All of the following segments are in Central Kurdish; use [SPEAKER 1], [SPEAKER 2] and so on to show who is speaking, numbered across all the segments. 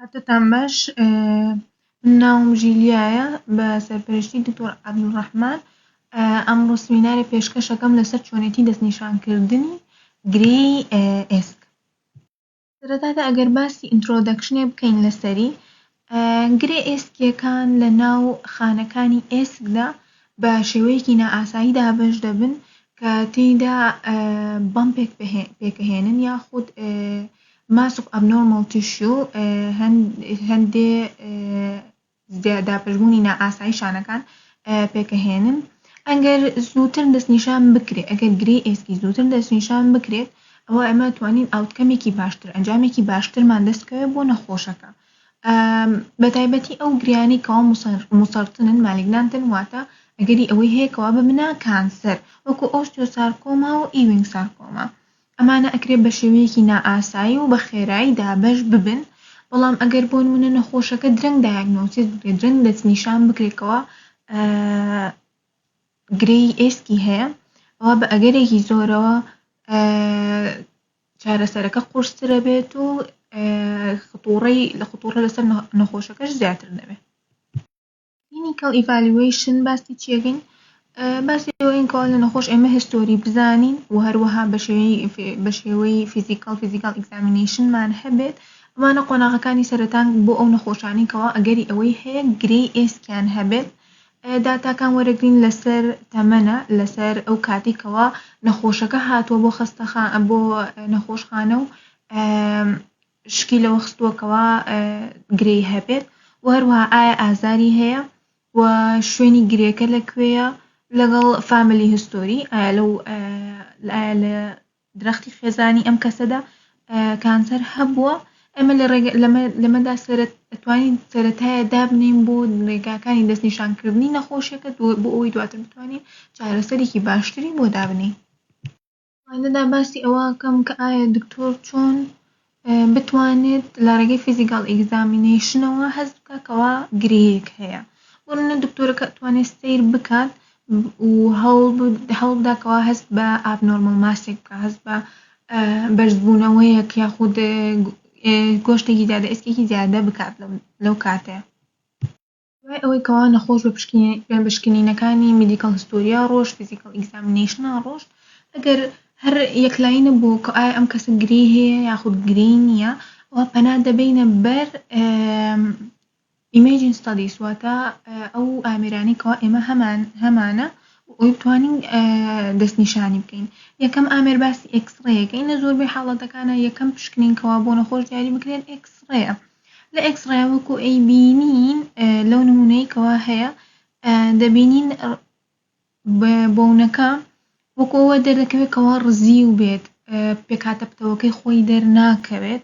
[SPEAKER 1] حتتان باش ناوم ژیلیایە بە سەرپەرشتی دکتۆر عەبدولڕەحمان ئەمڕۆ سمیناری پێشکەشەکەم لەسەر چۆنێتی دەستنیشانکردنی گرێی ئێسک. سەرەتادا ئەگەر باسی ئینترۆدەکشنێ بکەین لەسەری گرێ ئێسکیەکان لە ناو خانەکانی ئێسکدا بە شێوەیەکی نائاسایی دابەش دەبن کە تێیدا بەمپێک پێکەهێنن یاخود mass of abnormal tissue هەندێ دابەشبوونی نائاسایی شانەکان پێکەهێنن ئەگەر زووتر دەستنیشان بکرێت ئەگەر گرێی ئێسکی زووتر دەستنیشان بکرێت ئەوە ئێمە توانین ئاوتکەمێکی باشتر ئەنجامێکی باشترمان دەستکەوێت بۆ نەخۆشەکە بەتایبەتی ئەو گریانەی کەوا موسەرتنن مالیگنانتن واتە ئەگەری ئەوەی هەیە کەوا ببنە کانسەر وەکو ئۆستیۆسارکۆما و ئیوینگ سارکۆما ئەمانە ئەکرێت بە شێوەیەکی نائاسایی و بە خێرایی دابەش ببن بەڵام ئەگەر بۆ نمونە نەخۆشەکە درەنگ دایگنۆسیس بکرێت درەنگ دەستنیشان بکرێتەوە گرێی ئێسکی هەیە ئەوە بە ئەگەرێکی زۆرەوە چارەسەرەکە قورسترە بێت و خطوورە لەسەر نەخۆشەکەش زیاتر دەبێت. clinical evaluation باسی چیەکەین؟ باسی ئەوەین کەوا لە نەخۆش ئێمە هیستۆری بزانین و هەروەها بە شێوەی فیزیکال ئێگزامینێشنمان هەبێت ئەمانە قۆناغەکانی سەرەتان بۆ ئەو نەخۆشانەی کەوا ئەگەری ئەوەی هەیە گرێی ئێسکیان هەبێت داتاکان وەرەگرین لەسەر تەمەنە لەسەر ئەو کاتێکەوە نەخۆشەکە هاتووە بۆ نەخۆشخانە و شکی لەوە خستووەکەوە گرێی هەبێت و هەروەها ئایا ئازاری هەیە و شوێنی گرێکە لەکوێیە لەگەڵ فامیلی هیستۆری ئایا لە درەختی خێزانی ئەم کەسەدا کانسەر هەبووە ئەمە لەمەدا ئەتوانین سەرەتایە دابنین بۆ ڕێگاکانی دەستنیشانکردنی نەخۆشیەکە بۆ ئەوەی دواتر بتوانین چارەسەرێکی باشتری بۆ دابنین. لەدا باسی ئەوە کەم کە ئایا دکتۆر چۆن بتوانێت لە ڕێگەی فیزیکال ئێگزامینێشنەوە هەست بکات کەوا گرەیەک هەیە بۆ نمونە دکتۆرەکە ئەتوانێت سەیر بکات و هەوڵ بدات کەوا هەست بە ئابنۆرمەل ماسێک بکات هەست بە بەرزبوونەوەیەک یاخود گۆشتێکی زیادە ئێسکێکی زیادە بکات لەو کاتەیە دوای ئەوەی کەوا نەخۆش بە پشکنینەکانی مێدیکەڵ هیستۆریا ڕۆژ فیزیکال ئێگزامینێشنە ڕۆژ ئەگەر هەر یەکلایی نەبوو کە ئایا ئەم کەسە گرێی هەیە یاخود گرێی نییە ئەوە پەنا دەبەینە بەر ئیمێجینگ ستادیز واتە ئەو ئامێرانەی کەوا ئێمە هەمانە ئەوی بتوانین دەستنیشانی بکەین یەکەم ئامێر باسی ئێکسڕەیەکەین لە زۆربەی حاڵەتەکانە یەکەم پشکنین کەوا بۆ نەخۆش دیاری بکرێن ئێکسڕەیە لە ئێکسڕەیە وەکو ئەی بینین لەو نمونەی کەوا هەیە دەبینین بۆونەکە وەکو ئەوە دەردەکەوێت کەوا ڕزی و بێت پێکهاتە پتەوەکەی خۆی دەرناکەوێت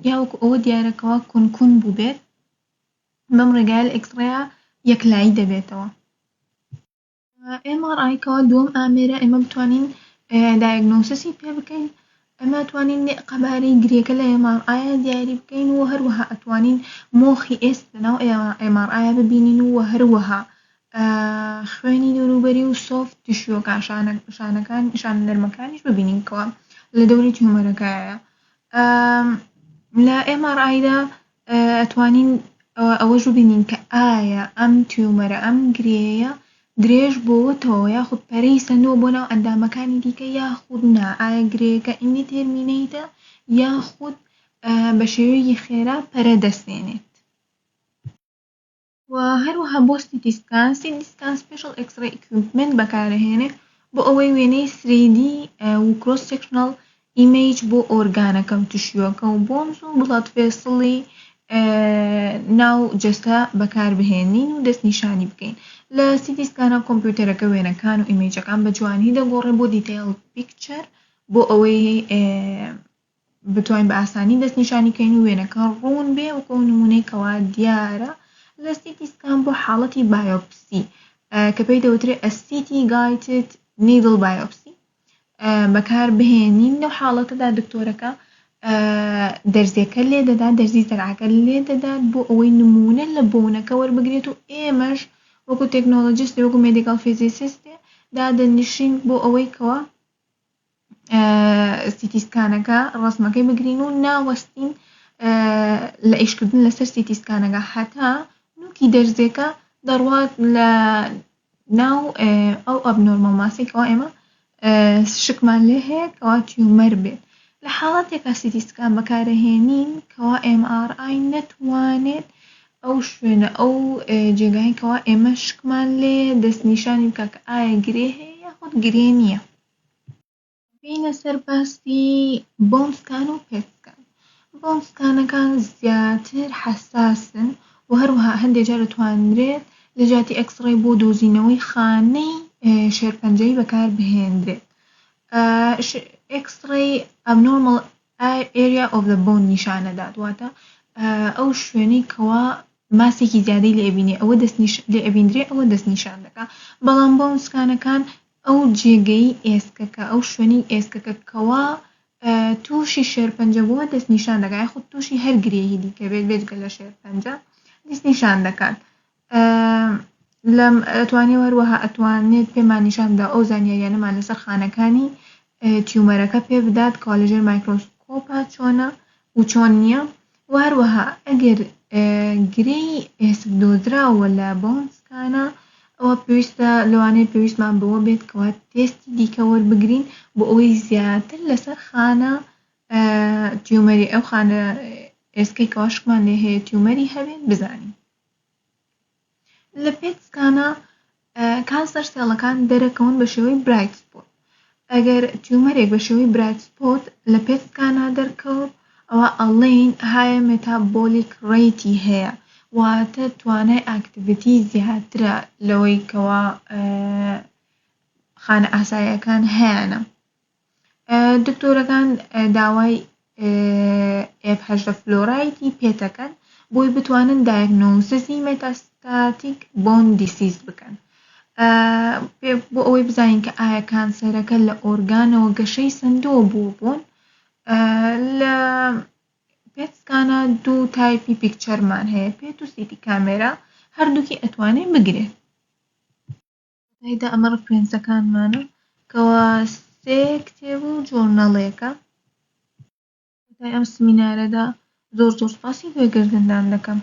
[SPEAKER 1] یا وەکو ئەوە دیارەکەوە کونکون بوو بێت بەم ڕێگایە لە ئێکسڕەیە یەکلایی دەبێتەوە. MRI کەوا دووەم ئامێرە ئێمە بتوانین دایگنۆسیسی پێ بکەین ئەمە توانین قەبارەی گرێکە لە MRI دیاری بکەین و هەروەها ئەتوانین مۆخی ئێسک لەناو MRI ببینین و هەروەها خوێنی دەوروبەری و سۆفت تیشووەکە شانە نەرمەکانیش ببینین کەوا لە دەوری تیومەرەکەیە لە MRI دا ئەتوانین ئەوەش ببینین کە ئایا ئەم تیومەرە ئەم گرێیە درێژ بۆوەتەوە یاخود پەرەی سەندووە بۆ ناو ئەندامەکانی دیکە یاخود نا ئایا گرێیەکە ئیندیتێرمینەیتە یاخود بە شێوەیەکی خێرا پەرە دەستێنێت و هەروەها بۆ سیتی سکان سپیشل ئێکسڕێ ئیکویپمنت بەکارەهێنێت بۆ ئەوەی وێنەی 3D و کڕۆس سێکشنەڵ ئیمەیج بۆ ئۆرگانەکە و تیشووەکە و بۆنز و بڵەد ڤێسڵی ناو جەستە بەکاربهێنین و دەستنیشانی بکەین لە سیتی سکانە کۆمپیوتەرەکە وێنەکان و ئیمەیجەکان بە جوانی دەگۆڕێت بۆ دیتەیل پیکچەر بۆ ئەوەی بتوانین بە ئاسانی دەستنیشانی بکەین و وێنەکە ڕوون بێ وەکو نمونەی کەوا دیارە لە سیتی سکان بۆ حاڵەتی بایۆپسی کە پێی دەوترێت CT guided needle biopsy بەکاربهێنین لەو حاڵەتەدا دکتۆرەکە دەرزیەکە لێ دەدات دەرزی زەرعەکە لێ دەدات بۆ ئەوەی نمونە لە بۆنەکە وەربگرێت و ئێمەش وەکو تێکنۆلۆجیستێ وەکو مێدیکەڵ فیزیسیستێ دادەنیشین بۆ ئەوەی کەوا سیتی سکانەکە ڕەسمەکەی بگرین و ناوەستین لە ئیشکردن لەسەر سیتی سکانەکە هەتا نوکی دەرزێکە دەڕوات لە ناو ئەو ئەبنۆرمەل ماسێکەوە ئێمە شکمان لێ هەیە کەوا تیومەر بێت لە حاڵەتێکە سیتی سکان بەکارەهێنین کەوا MRI نەتوانێت ئەو شوێنە ئەو جێگایی کەوا ئێمە شکمان لێ دەستنیشانی بکە کە ئایا گرێ هەیە یاخود گرێ نییە. بینە سەر باسی بۆن سکان و پێت سکان. بۆن سکانەکان زیاتر حەساسن و هەروەها هەندێک جار دەتوانرێت لە جیاتی ئەکسڕێ بۆ دۆزینەوەی خانەی شێرپەنجەی بەکاربهێنرێت. ئەکسڕێی abnormal area of the bone نیشانەدات واتە ئەو شوێنەی کەوا ماسێکی زیادەی لێ ئەبینێ ئەوە لێ ئەبیندرێ ئەوە دەستنیشان دەکا بەڵام بۆن سکانەکان ئەو جێگەی ئێسکەکە ئەو شوێنی ئێسکەکە کەوا تووشی شێرپەنجە بووە دەستنیشان دەکات یاخود تووشی هەر گرێی دیکە بێت بێجگە لە شێرپەنجە دەستنیشان دەکات. ئەتوانێت هەروەها ئەتوانێت پێمان نیشان بدا ئەو زانیاریانەمان لەسەر خانەکانی تیومەرەکە پێ بدات کەوا لەژێر مایکرۆسکۆپە چۆنە و چۆن نییە و هەروەها ئەگەر گرەی ئێسک دۆزراوە لە بۆن سکانە ئەوە پێویستە لەوانەیە پێویستمان بەوە بێت کەوا تێستی دیکە وەربگرین بۆ ئەوەی زیاتر لەسەر خانە تیومەری ئەو خانە ئێسکەی کەوا شکمان لێ هەیە تیومەری هەبێت بزانین. لە پێت سکانە کانسەر سێڵەکان دەرەکەون بە شێوەی برایت سپۆت. ئەگەر تیومەرێک بە شێوەی برایت سپۆت لە پێت سکانە دەرکەوت ئەوە ئەڵێن هایە مێتابۆلیک ڕێیتی هەیە واتە توانای ئاکتیڤیتی زیاترە لەوەی کەوا خانە ئاساییەکان هەیەنە. دکتۆرەکان داوای F8 فلۆرایدی پێتەکەن بۆی بتوانن دایگنۆسیسی مێتاستاتیک بۆن دیسیز بکەن بۆ ئەوەی بزانین کە ئایا کانسەرەکە لە ئۆرگانەوە گەشەی سندووە بوو بوون. لە پێت سکانە دوو تایپی پیکچەرمان هەیە پێت و سیتی کامێرا هەردووکی ئەتوانێت بگرێت. ئەمە ڕفرێنسەکانمانە کەوا سێ کتێب و جۆرنەڵێکە. ئەم سمینارەدا زۆر سپاسی گوێگرتنتان دەکەم.